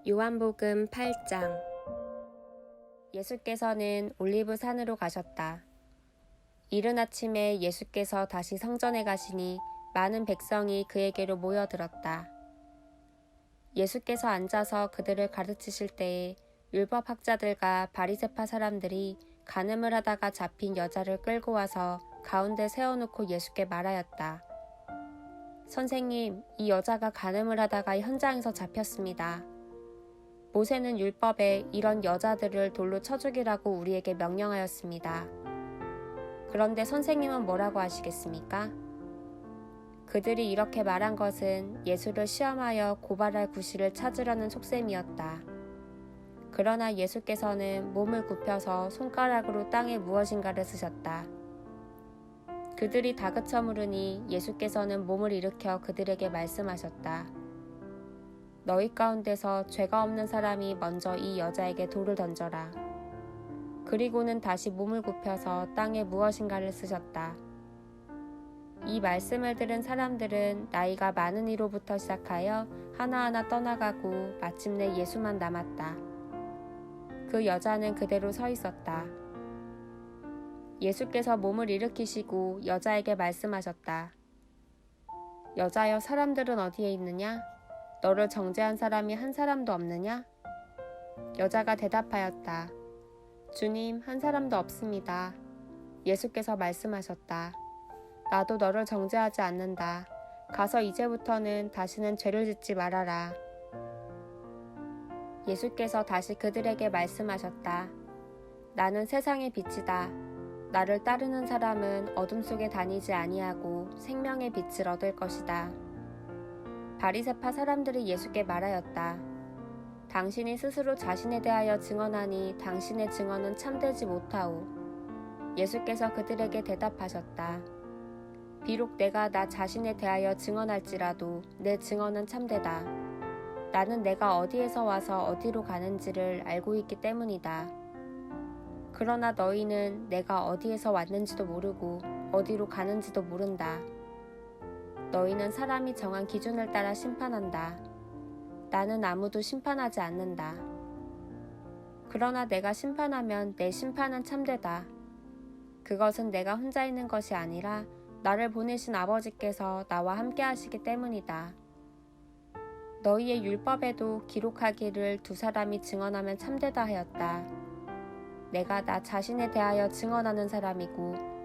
요한복음 8장. 예수께서는 올리브 산으로 가셨다. 이른 아침에 예수께서 다시 성전에 가시니 많은 백성이 그에게로 모여들었다. 예수께서 앉아서 그들을 가르치실 때에 율법학자들과 바리새파 사람들이 간음을 하다가 잡힌 여자를 끌고 와서 가운데 세워놓고 예수께 말하였다. 선생님, 이 여자가 간음을 하다가 현장에서 잡혔습니다. 모세는 율법에 이런 여자들을 돌로 쳐 죽이라고 우리에게 명령하였습니다. 그런데 선생님은 뭐라고 하시겠습니까? 그들이 이렇게 말한 것은 예수를 시험하여 고발할 구실을 찾으려는 속셈이었다. 그러나 예수께서는 몸을 굽혀서 손가락으로 땅에 무엇인가를 쓰셨다. 그들이 다그쳐 물으니 예수께서는 몸을 일으켜 그들에게 말씀하셨다. 너희 가운데서 죄가 없는 사람이 먼저 이 여자에게 돌을 던져라. 그리고는 다시 몸을 굽혀서 땅에 무엇인가를 쓰셨다. 이 말씀을 들은 사람들은 나이가 많은 이로부터 시작하여 하나하나 떠나가고 마침내 예수만 남았다. 그 여자는 그대로 서 있었다. 예수께서 몸을 일으키시고 여자에게 말씀하셨다. 여자여, 사람들은 어디에 있느냐? 너를 정죄한 사람이 한 사람도 없느냐? 여자가 대답하였다. 주님, 한 사람도 없습니다. 예수께서 말씀하셨다. 나도 너를 정죄하지 않는다. 가서 이제부터는 다시는 죄를 짓지 말아라. 예수께서 다시 그들에게 말씀하셨다. 나는 세상의 빛이다. 나를 따르는 사람은 어둠 속에 다니지 아니하고 생명의 빛을 얻을 것이다. 바리새파 사람들이 예수께 말하였다. 당신이 스스로 자신에 대하여 증언하니 당신의 증언은 참되지 못하오. 예수께서 그들에게 대답하셨다. 비록 내가 나 자신에 대하여 증언할지라도 내 증언은 참되다. 나는 내가 어디에서 와서 어디로 가는지를 알고 있기 때문이다. 그러나 너희는 내가 어디에서 왔는지도 모르고 어디로 가는지도 모른다. 너희는 사람이 정한 기준을 따라 심판한다. 나는 아무도 심판하지 않는다. 그러나 내가 심판하면 내 심판은 참되다. 그것은 내가 혼자 있는 것이 아니라 나를 보내신 아버지께서 나와 함께 하시기 때문이다. 너희의 율법에도 기록하기를 두 사람이 증언하면 참되다 하였다. 내가 나 자신에 대하여 증언하는 사람이고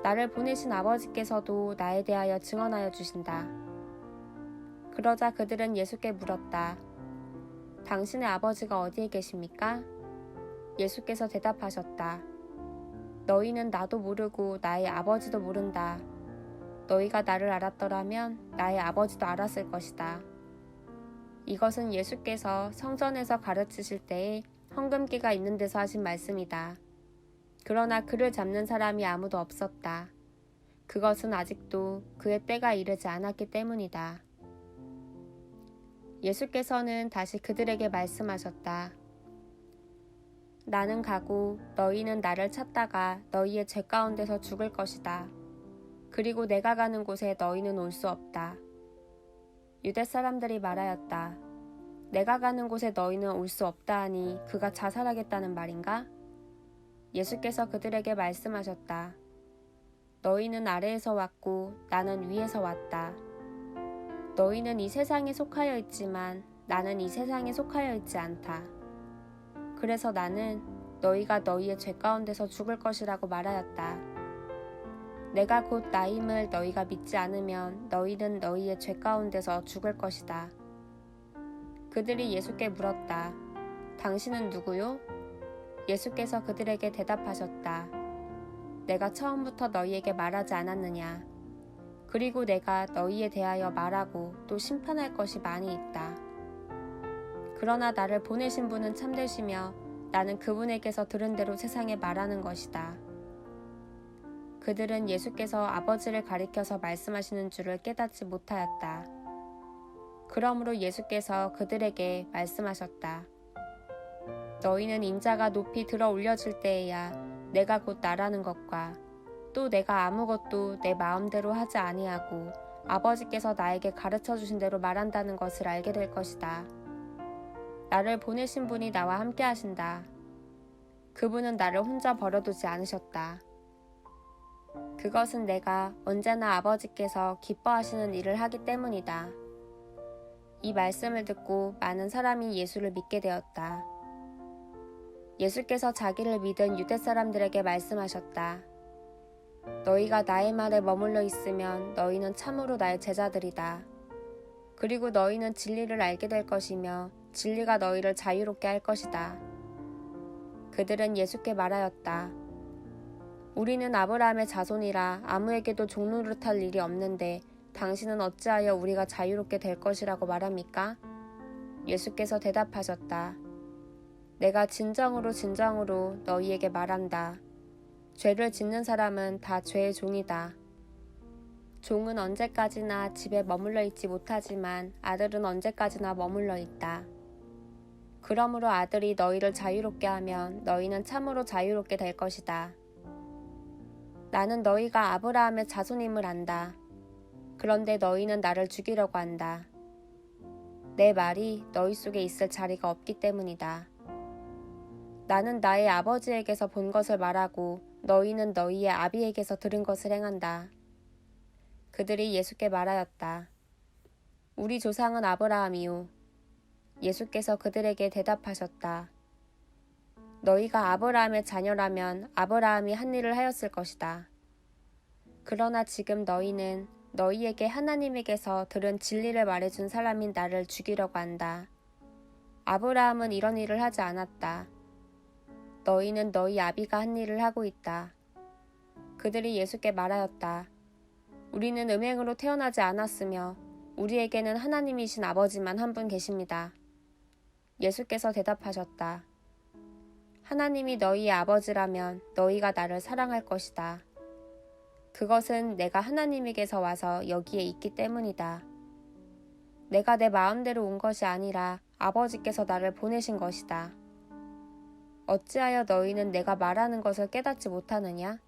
나를 보내신 아버지께서도 나에 대하여 증언하여 주신다. 그러자 그들은 예수께 물었다. 당신의 아버지가 어디에 계십니까? 예수께서 대답하셨다. 너희는 나도 모르고 나의 아버지도 모른다. 너희가 나를 알았더라면 나의 아버지도 알았을 것이다. 이것은 예수께서 성전에서 가르치실 때에 헌금기가 있는 데서 하신 말씀이다. 그러나 그를 잡는 사람이 아무도 없었다. 그것은 아직도 그의 때가 이르지 않았기 때문이다. 예수께서는 다시 그들에게 말씀하셨다. 나는 가고 너희는 나를 찾다가 너희의 죄 가운데서 죽을 것이다. 그리고 내가 가는 곳에 너희는 올 수 없다. 유대 사람들이 말하였다. 내가 가는 곳에 너희는 올 수 없다 하니 그가 자살하겠다는 말인가? 예수께서 그들에게 말씀하셨다. 너희는 아래에서 왔고 나는 위에서 왔다. 너희는 이 세상에 속하여 있지만 나는 이 세상에 속하여 있지 않다. 그래서 나는 너희가 너희의 죄 가운데서 죽을 것이라고 말하였다. 내가 곧 나임을 너희가 믿지 않으면 너희는 너희의 죄 가운데서 죽을 것이다. 그들이 예수께 물었다. 당신은 누구요? 예수께서 그들에게 대답하셨다. 내가 처음부터 너희에게 말하지 않았느냐? 그리고 내가 너희에 대하여 말하고 또 심판할 것이 많이 있다. 그러나 나를 보내신 분은 참되시며 나는 그분에게서 들은 대로 세상에 말하는 것이다. 그들은 예수께서 아버지를 가리켜서 말씀하시는 줄을 깨닫지 못하였다. 그러므로 예수께서 그들에게 말씀하셨다. 너희는 인자가 높이 들어 올려질 때에야 내가 곧 나라는 것과 또 내가 아무것도 내 마음대로 하지 아니하고 아버지께서 나에게 가르쳐 주신 대로 말한다는 것을 알게 될 것이다. 나를 보내신 분이 나와 함께 하신다. 그분은 나를 혼자 버려두지 않으셨다. 그것은 내가 언제나 아버지께서 기뻐하시는 일을 하기 때문이다. 이 말씀을 듣고 많은 사람이 예수를 믿게 되었다. 예수께서 자기를 믿은 유대 사람들에게 말씀하셨다. 너희가 나의 말에 머물러 있으면 너희는 참으로 나의 제자들이다. 그리고 너희는 진리를 알게 될 것이며 진리가 너희를 자유롭게 할 것이다. 그들은 예수께 말하였다. 우리는 아브라함의 자손이라 아무에게도 종노릇할 일이 없는데 당신은 어찌하여 우리가 자유롭게 될 것이라고 말합니까? 예수께서 대답하셨다. 내가 진정으로 너희에게 말한다. 죄를 짓는 사람은 다 죄의 종이다. 종은 언제까지나 집에 머물러 있지 못하지만 아들은 언제까지나 머물러 있다. 그러므로 아들이 너희를 자유롭게 하면 너희는 참으로 자유롭게 될 것이다. 나는 너희가 아브라함의 자손임을 안다. 그런데 너희는 나를 죽이려고 한다. 내 말이 너희 속에 있을 자리가 없기 때문이다. 나는 나의 아버지에게서 본 것을 말하고 너희는 너희의 아비에게서 들은 것을 행한다. 그들이 예수께 말하였다. 우리 조상은 아브라함이요. 예수께서 그들에게 대답하셨다. 너희가 아브라함의 자녀라면 아브라함이 한 일을 하였을 것이다. 그러나 지금 너희는 너희에게 하나님에게서 들은 진리를 말해준 사람인 나를 죽이려고 한다. 아브라함은 이런 일을 하지 않았다. 너희는 너희 아비가 한 일을 하고 있다. 그들이 예수께 말하였다. 우리는 음행으로 태어나지 않았으며 우리에게는 하나님이신 아버지만 한 분 계십니다. 예수께서 대답하셨다. 하나님이 너희의 아버지라면 너희가 나를 사랑할 것이다. 그것은 내가 하나님에게서 와서 여기에 있기 때문이다. 내가 내 마음대로 온 것이 아니라 아버지께서 나를 보내신 것이다. 어찌하여 너희는 내가 말하는 것을 깨닫지 못하느냐?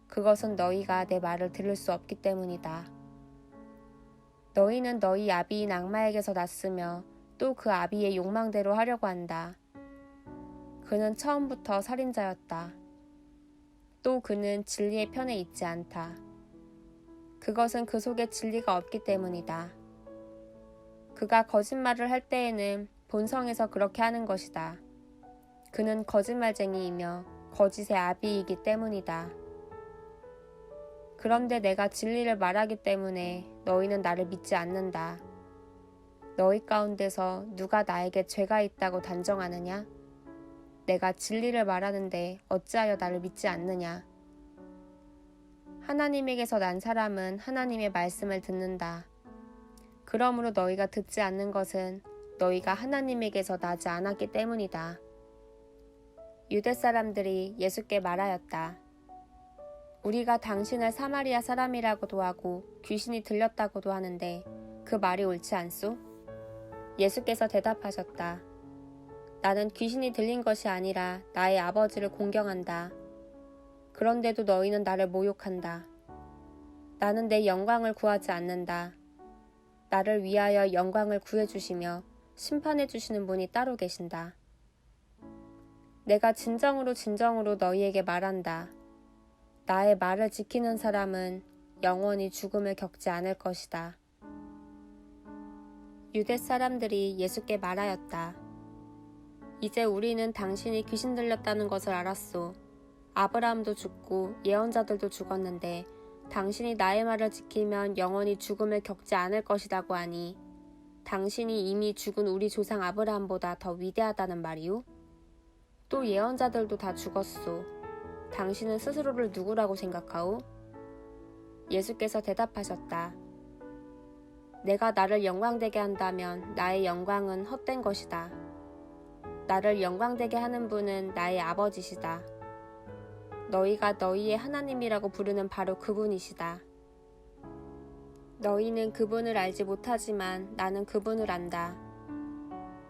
그것은 너희가 내 말을 들을 수 없기 때문이다. 너희는 너희 아비인 악마에게서 났으며 또 그 아비의 욕망대로 하려고 한다. 그는 처음부터 살인자였다. 또 그는 진리의 편에 있지 않다. 그것은 그 속에 진리가 없기 때문이다. 그가 거짓말을 할 때에는 본성에서 그렇게 하는 것이다. 그는 거짓말쟁이이며 거짓의 아비이기 때문이다. 그런데 내가 진리를 말하기 때문에 너희는 나를 믿지 않는다. 너희 가운데서 누가 나에게 죄가 있다고 단정하느냐? 내가 진리를 말하는데 어찌하여 나를 믿지 않느냐? 하나님에게서 난 사람은 하나님의 말씀을 듣는다. 그러므로 너희가 듣지 않는 것은 너희가 하나님에게서 나지 않았기 때문이다. 유대 사람들이 예수께 말하였다. 우리가 당신을 사마리아 사람이라고도 하고 귀신이 들렸다고도 하는데 그 말이 옳지 않소? 예수께서 대답하셨다. 나는 귀신이 들린 것이 아니라 나의 아버지를 공경한다. 그런데도 너희는 나를 모욕한다. 나는 내 영광을 구하지 않는다. 나를 위하여 영광을 구해주시며 심판해 주시는 분이 따로 계신다. 내가 진정으로 너희에게 말한다. 나의 말을 지키는 사람은 영원히 죽음을 겪지 않을 것이다. 유대 사람들이 예수께 말하였다. 이제 우리는 당신이 귀신 들렸다는 것을 알았소. 아브라함도 죽고 예언자들도 죽었는데 당신이 나의 말을 지키면 영원히 죽음을 겪지 않을 것이라고 하니 당신이 이미 죽은 우리 조상 아브라함보다 더 위대하다는 말이오? 또 예언자들도 다 죽었소. 당신은 스스로를 누구라고 생각하오? 예수께서 대답하셨다. 내가 나를 영광되게 한다면 나의 영광은 헛된 것이다. 나를 영광되게 하는 분은 나의 아버지시다. 너희가 너희의 하나님이라고 부르는 바로 그분이시다. 너희는 그분을 알지 못하지만 나는 그분을 안다.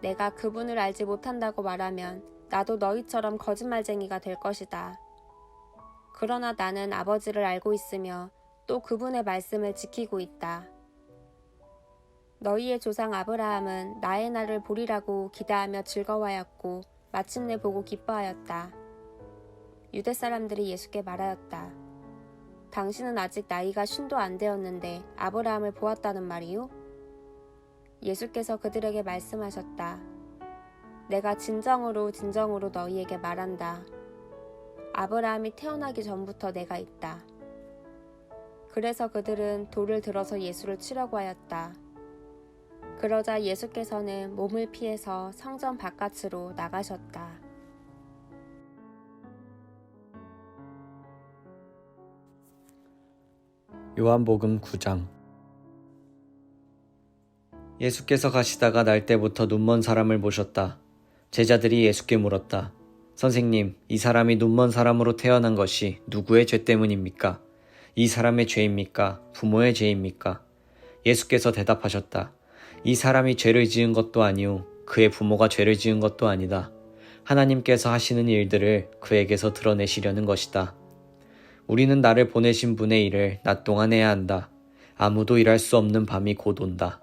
내가 그분을 알지 못한다고 말하면 나도 너희처럼 거짓말쟁이가 될 것이다. 그러나 나는 아버지를 알고 있으며 또 그분의 말씀을 지키고 있다. 너희의 조상 아브라함은 나의 날을 보리라고 기대하며 즐거워하였고 마침내 보고 기뻐하였다. 유대 사람들이 예수께 말하였다. 당신은 아직 나이가 50도 안 되었는데 아브라함을 보았다는 말이요? 예수께서 그들에게 말씀하셨다. 내가 진정으로 너희에게 말한다. 아브라함이 태어나기 전부터 내가 있다. 그래서 그들은 돌을 들어서 예수를 치려고 하였다. 그러자 예수께서는 몸을 피해서 성전 바깥으로 나가셨다. 요한복음 9장. 예수께서 가시다가 날 때부터 눈먼 사람을 보셨다. 제자들이 예수께 물었다. 선생님, 이 사람이 눈먼 사람으로 태어난 것이 누구의 죄 때문입니까? 이 사람의 죄입니까? 부모의 죄입니까? 예수께서 대답하셨다. 이 사람이 죄를 지은 것도 아니오 그의 부모가 죄를 지은 것도 아니다. 하나님께서 하시는 일들을 그에게서 드러내시려는 것이다. 우리는 나를 보내신 분의 일을 낮 동안 해야 한다. 아무도 일할 수 없는 밤이 곧 온다.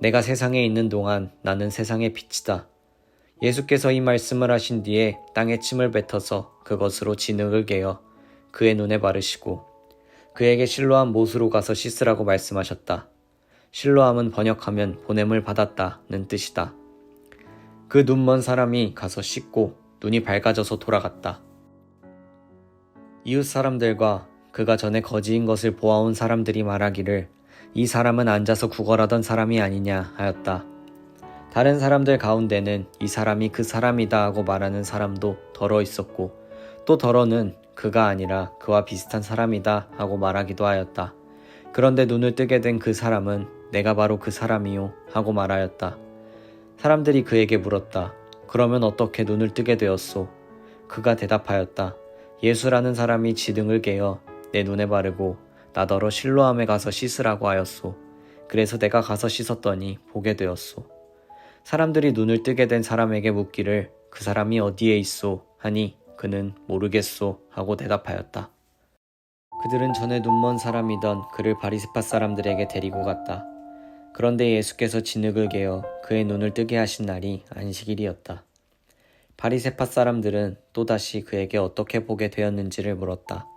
내가 세상에 있는 동안 나는 세상의 빛이다. 예수께서 이 말씀을 하신 뒤에 땅에 침을 뱉어서 그것으로 진흙을 개어 그의 눈에 바르시고 그에게 실로암 못으로 가서 씻으라고 말씀하셨다. 실로암은 번역하면 보냄을 받았다는 뜻이다. 그 눈먼 사람이 가서 씻고 눈이 밝아져서 돌아갔다. 이웃 사람들과 그가 전에 거지인 것을 보아온 사람들이 말하기를 이 사람은 앉아서 구걸하던 사람이 아니냐 하였다. 다른 사람들 가운데는 이 사람이 그 사람이다 하고 말하는 사람도 더러 있었고 또 더러는 그가 아니라 그와 비슷한 사람이다 하고 말하기도 하였다. 그런데 눈을 뜨게 된 그 사람은 내가 바로 그 사람이요 하고 말하였다. 사람들이 그에게 물었다. 그러면 어떻게 눈을 뜨게 되었소? 그가 대답하였다. 예수라는 사람이 지등을 개어 내 눈에 바르고 나더러 실로암에 가서 씻으라고 하였소. 그래서 내가 가서 씻었더니 보게 되었소. 사람들이 눈을 뜨게 된 사람에게 묻기를 그 사람이 어디에 있소? 하니 그는 모르겠소 하고 대답하였다. 그들은 전에 눈먼 사람이던 그를 바리새파 사람들에게 데리고 갔다. 그런데 예수께서 진흙을 개어 그의 눈을 뜨게 하신 날이 안식일이었다. 바리새파 사람들은 또다시 그에게 어떻게 보게 되었는지를 물었다.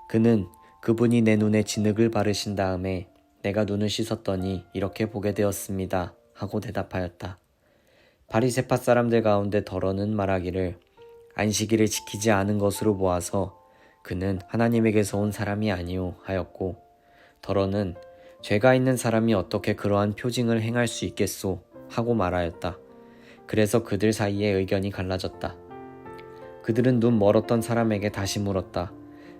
그는 그분이 내 눈에 진흙을 바르신 다음에 내가 눈을 씻었더니 이렇게 보게 되었습니다 하고 대답하였다. 바리새파 사람들 가운데 더러는 말하기를 안식일을 지키지 않은 것으로 보아서 그는 하나님에게서 온 사람이 아니오 하였고 더러는 죄가 있는 사람이 어떻게 그러한 표징을 행할 수 있겠소 하고 말하였다. 그래서 그들 사이에 의견이 갈라졌다. 그들은 눈 멀었던 사람에게 다시 물었다.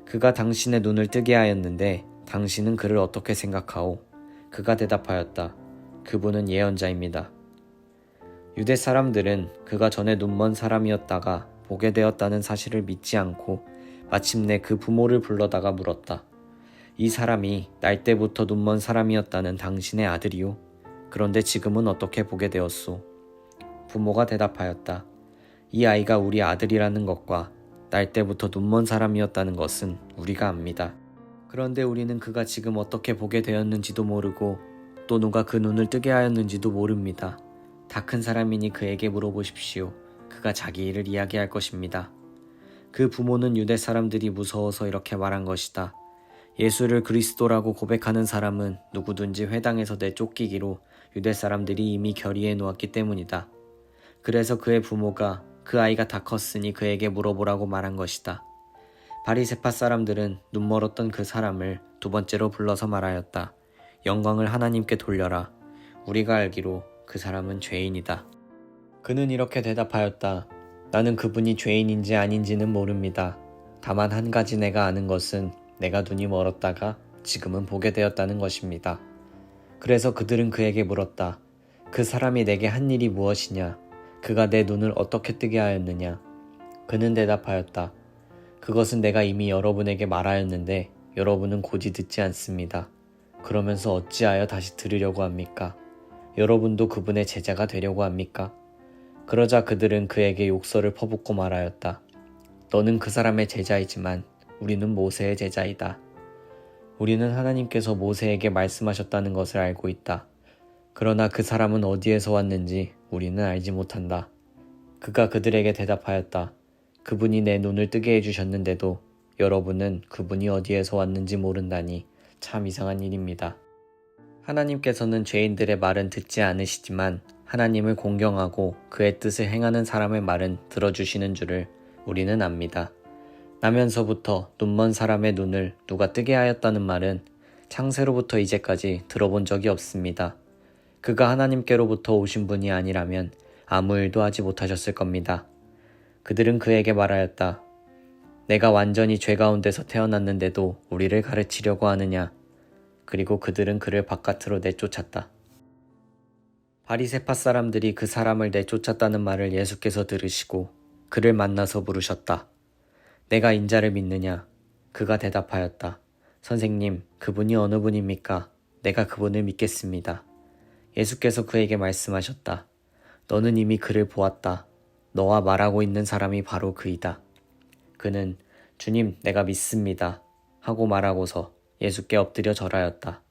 그가 당신의 눈을 뜨게 하였는데 당신은 그를 어떻게 생각하오? 그가 대답하였다. 그분은 예언자입니다. 유대 사람들은 그가 전에 눈먼 사람이었다가 보게 되었다는 사실을 믿지 않고 마침내 그 부모를 불러다가 물었다. 이 사람이 날 때부터 눈먼 사람이었다는 당신의 아들이오? 그런데 지금은 어떻게 보게 되었소? 부모가 대답하였다. 이 아이가 우리 아들이라는 것과 날 때부터 눈먼 사람이었다는 것은 우리가 압니다. 그런데 우리는 그가 지금 어떻게 보게 되었는지도 모르고 또 누가 그 눈을 뜨게 하였는지도 모릅니다. 다 큰 사람이니 그에게 물어보십시오. 그가 자기 일을 이야기할 것입니다. 그 부모는 유대 사람들이 무서워서 이렇게 말한 것이다. 예수를 그리스도라고 고백하는 사람은 누구든지 회당에서 내쫓기기로 유대 사람들이 이미 결의해 놓았기 때문이다. 그래서 그의 부모가 그 아이가 다 컸으니 그에게 물어보라고 말한 것이다. 바리새파 사람들은 눈멀었던 그 사람을 두 번째로 불러서 말하였다. 영광을 하나님께 돌려라. 우리가 알기로 그 사람은 죄인이다. 그는 이렇게 대답하였다. 나는 그분이 죄인인지 아닌지는 모릅니다. 다만 한 가지 내가 아는 것은 내가 눈이 멀었다가 지금은 보게 되었다는 것입니다. 그래서 그들은 그에게 물었다. 그 사람이 내게 한 일이 무엇이냐? 그가 내 눈을 어떻게 뜨게 하였느냐? 그는 대답하였다. 그것은 내가 이미 여러분에게 말하였는데 여러분은 곧이 듣지 않습니다. 그러면서 어찌하여 다시 들으려고 합니까? 여러분도 그분의 제자가 되려고 합니까? 그러자 그들은 그에게 욕설을 퍼붓고 말하였다. 너는 그 사람의 제자이지만 우리는 모세의 제자이다. 우리는 하나님께서 모세에게 말씀하셨다는 것을 알고 있다. 그러나 그 사람은 어디에서 왔는지 우리는 알지 못한다. 그가 그들에게 대답하였다. 그분이 내 눈을 뜨게 해주셨는데도 여러분은 그분이 어디에서 왔는지 모른다니 참 이상한 일입니다. 하나님께서는 죄인들의 말은 듣지 않으시지만 하나님을 공경하고 그의 뜻을 행하는 사람의 말은 들어주시는 줄을 우리는 압니다. 나면서부터 눈먼 사람의 눈을 누가 뜨게 하였다는 말은 창세로부터 이제까지 들어본 적이 없습니다. 그가 하나님께로부터 오신 분이 아니라면 아무 일도 하지 못하셨을 겁니다. 그들은 그에게 말하였다. 내가 완전히 죄 가운데서 태어났는데도 우리를 가르치려고 하느냐. 그리고 그들은 그를 바깥으로 내쫓았다. 바리새파 사람들이 그 사람을 내쫓았다는 말을 예수께서 들으시고 그를 만나서 물으셨다. 내가 인자를 믿느냐? 그가 대답하였다. 선생님, 그분이 어느 분입니까? 내가 그분을 믿겠습니다. 예수께서 그에게 말씀하셨다. 너는 이미 그를 보았다. 너와 말하고 있는 사람이 바로 그이다. 그는 주님, 내가 믿습니다. 하고 말하고서 예수께 엎드려 절하였다.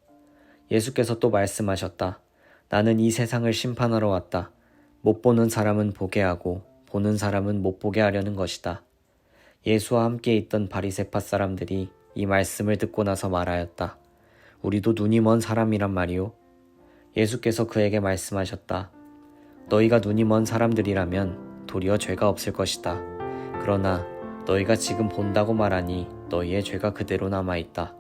예수께서 또 말씀하셨다. 나는 이 세상을 심판하러 왔다. 못 보는 사람은 보게 하고 보는 사람은 못 보게 하려는 것이다. 예수와 함께 있던 바리새파 사람들이 이 말씀을 듣고 나서 말하였다. 우리도 눈이 먼 사람이란 말이오. 예수께서 그에게 말씀하셨다. 너희가 눈이 먼 사람들이라면 도리어 죄가 없을 것이다. 그러나 너희가 지금 본다고 말하니 너희의 죄가 그대로 남아있다.